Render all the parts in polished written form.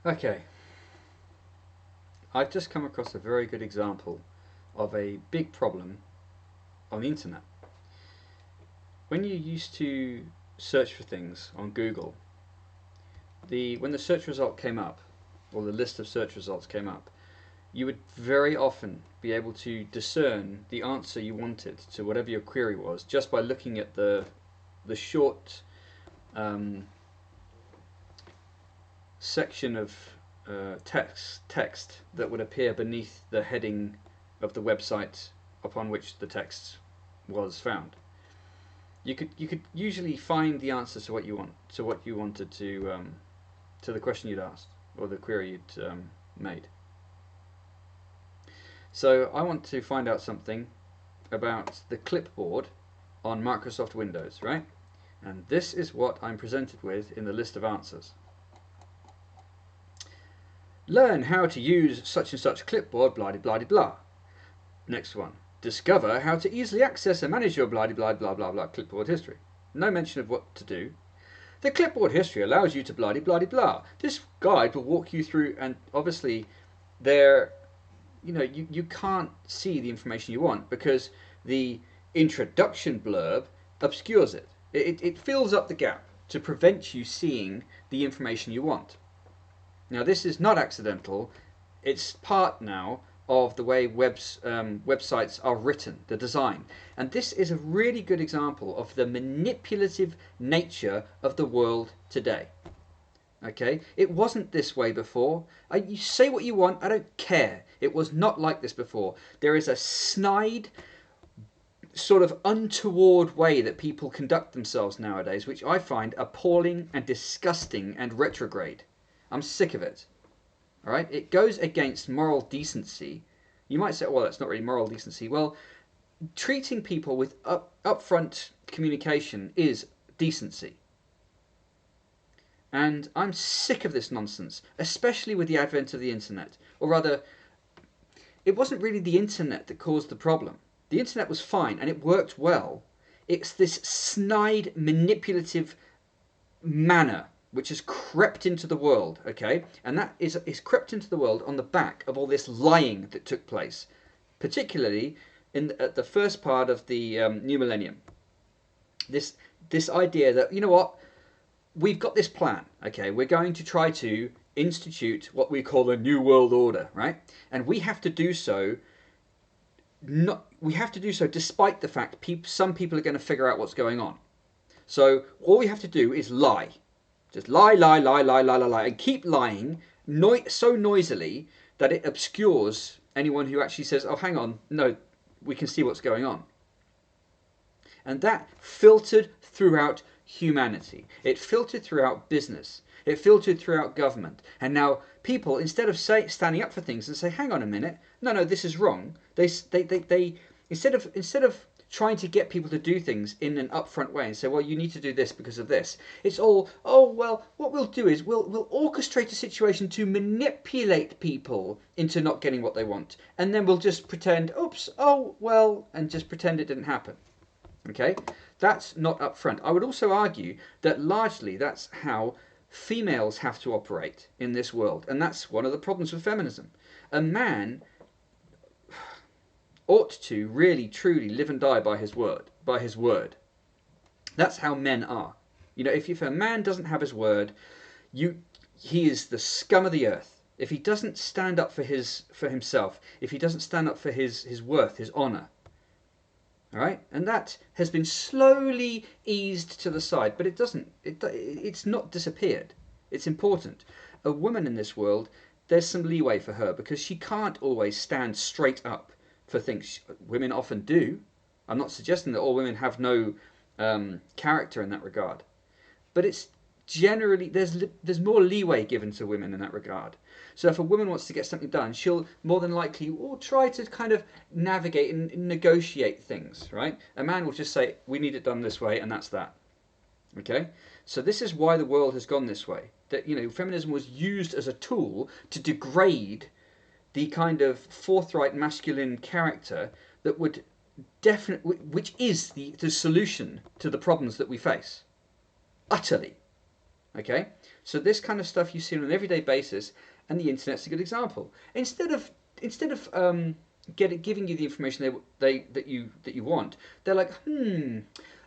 Okay, I've just come across a very good example of a big problem on the internet. When you used to search for things on Google, when the search result came up, or the list of search results came up, you would very often be able to discern the answer you wanted to whatever your query was just by looking at the short um, section of text that would appear beneath the heading of the website upon which the text was found. You could usually find the answer to what you wanted to the question you'd asked or the query you'd made. So I want to find out something about the clipboard on Microsoft Windows, right? And this is what I'm presented with in the list of answers. Learn how to use such and such clipboard, blah blah blah blah. Next one. Discover how to easily access and manage your blah blah blah blah blah clipboard history. No mention of what to do. The clipboard history allows you to blah blah blah. This guide will walk you through, and obviously there you can't see the information you want because the introduction blurb obscures it. It fills up the gap to prevent you seeing the information you want. Now this is not accidental, it's part now of the way websites are written, the design. And this is a really good example of the manipulative nature of the world today. Okay, it wasn't this way before. You say what you want, I don't care. It was not like this before. There is a snide, sort of untoward way that people conduct themselves nowadays, which I find appalling and disgusting and retrograde. I'm sick of it. All right, it goes against moral decency. You might say, well, that's not really moral decency. Well, treating people with upfront communication is decency. And I'm sick of this nonsense, especially with the advent of the internet. Or rather, it wasn't really the internet that caused the problem. The internet was fine and it worked well. It's this snide, manipulative manner which has crept into the world, okay? And that is crept into the world on the back of all this lying that took place, particularly at the first part of the new millennium. This idea that, you know what, we've got this plan, okay? We're going to try to institute what we call a new world order, right? And we have to do so. We have to do so despite the fact some people are going to figure out what's going on. So all we have to do is lie. Just lie, lie, lie, lie, lie, lie, lie, and keep lying so noisily that it obscures anyone who actually says, oh, hang on, no, we can see what's going on. And that filtered throughout humanity. It filtered throughout business. It filtered throughout government. And now people, instead of standing up for things and say, hang on a minute, no, this is wrong, they instead of trying to get people to do things in an upfront way and say, well, you need to do this because of this. It's all, oh, well, what we'll do is we'll orchestrate a situation to manipulate people into not getting what they want. And then we'll just pretend, oops, oh, well, and just pretend it didn't happen. Okay? That's not upfront. I would also argue that largely that's how females have to operate in this world. And that's one of the problems with feminism. A man ought to really truly live and die by his word. That's how men are. If a man doesn't have his word, he is the scum of the earth. If he doesn't stand up for himself, if he doesn't stand up for his worth, his honor. All right? And that has been slowly eased to the side, but it's not disappeared. It's important. A woman in this world, there's some leeway for her because she can't always stand straight up for things. Women often do. I'm not suggesting that all women have no character in that regard, but it's generally there's more leeway given to women in that regard. So if a woman wants to get something done, she'll more than likely try to kind of navigate and negotiate things, right? A man will just say, we need it done this way, and that's that. Okay? So this is why the world has gone this way. That feminism was used as a tool to degrade the kind of forthright masculine character that would which is the solution to the problems that we face. Utterly. Okay, so this kind of stuff you see on an everyday basis, and the internet's a good example. Instead of giving you the information that you want, they're like,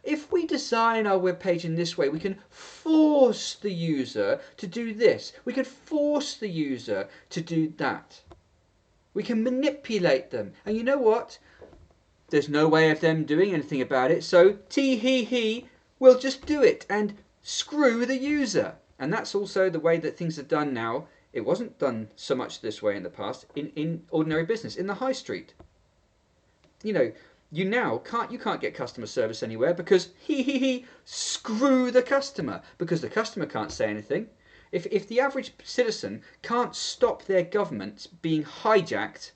if we design our web page in this way, we can force the user to do this. We can force the user to do that. We can manipulate them. And you know what? There's no way of them doing anything about it, so tee hee hee, we'll just do it and screw the user. And that's also the way that things are done now. It wasn't done so much this way in the past in ordinary business, in the high street. You know, you can't get customer service anywhere because screw the customer, because the customer can't say anything. If the average citizen can't stop their government being hijacked,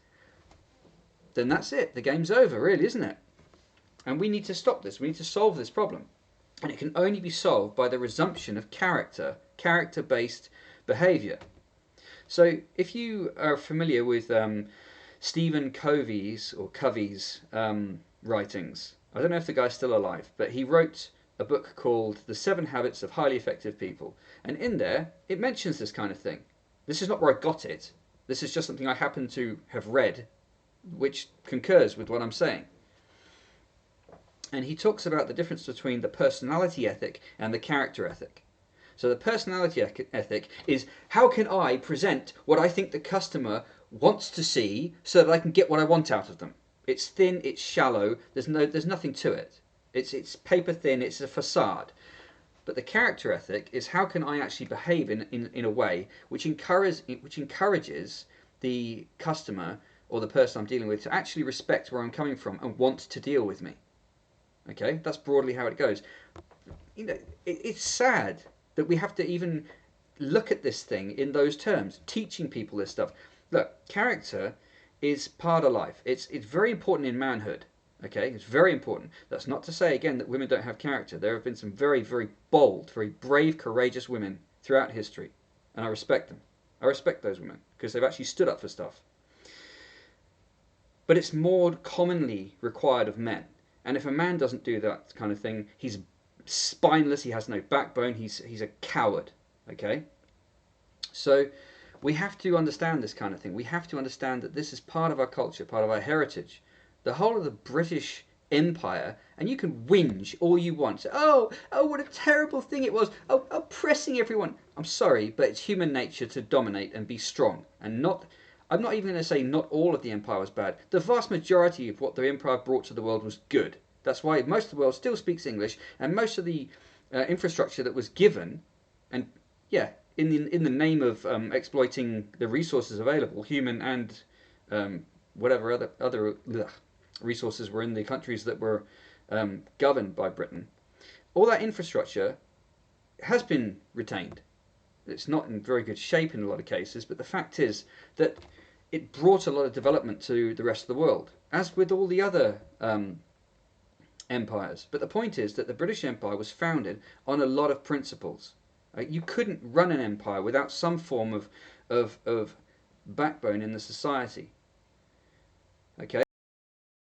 then that's it. The game's over, really, isn't it? And we need to stop this. We need to solve this problem. And it can only be solved by the resumption of character-based behavior. So if you are familiar with Stephen Covey's writings, I don't know if the guy's still alive, but he wrote a book called The 7 Habits of Highly Effective People. And in there, it mentions this kind of thing. This is not where I got it. This is just something I happen to have read, which concurs with what I'm saying. And he talks about the difference between the personality ethic and the character ethic. So the personality ethic is, how can I present what I think the customer wants to see so that I can get what I want out of them? It's thin, it's shallow, there's nothing to it. It's paper thin, it's a facade. But the character ethic is, how can I actually behave in a way which encourages the customer or the person I'm dealing with to actually respect where I'm coming from and want to deal with me. Okay, that's broadly how it goes. You know, it's sad that we have to even look at this thing in those terms, teaching people this stuff. Look, character is part of life. It's very important in manhood. Okay, it's very important. That's not to say again that women don't have character. There have been some very, very bold, very brave, courageous women throughout history, and I respect them. I respect those women because they've actually stood up for stuff. But it's more commonly required of men. And if a man doesn't do that kind of thing, he's spineless, he has no backbone, he's a coward. Okay? So we have to understand this kind of thing. We have to understand that this is part of our culture, part of our heritage. The whole of the British Empire, and you can whinge all you want. Oh, what a terrible thing it was. Oh, oppressing everyone. I'm sorry, but it's human nature to dominate and be strong, and not. I'm not even going to say not all of the empire was bad. The vast majority of what the empire brought to the world was good. That's why most of the world still speaks English, and most of the infrastructure that was given, and yeah, in the name of exploiting the resources available, human and whatever other resources were in the countries that were governed by Britain, all that infrastructure has been retained. It's not in very good shape in a lot of cases, but the fact is that it brought a lot of development to the rest of the world, as with all the other empires. But the point is that the British Empire was founded on a lot of principles. You couldn't run an empire without some form of backbone in the society. Okay.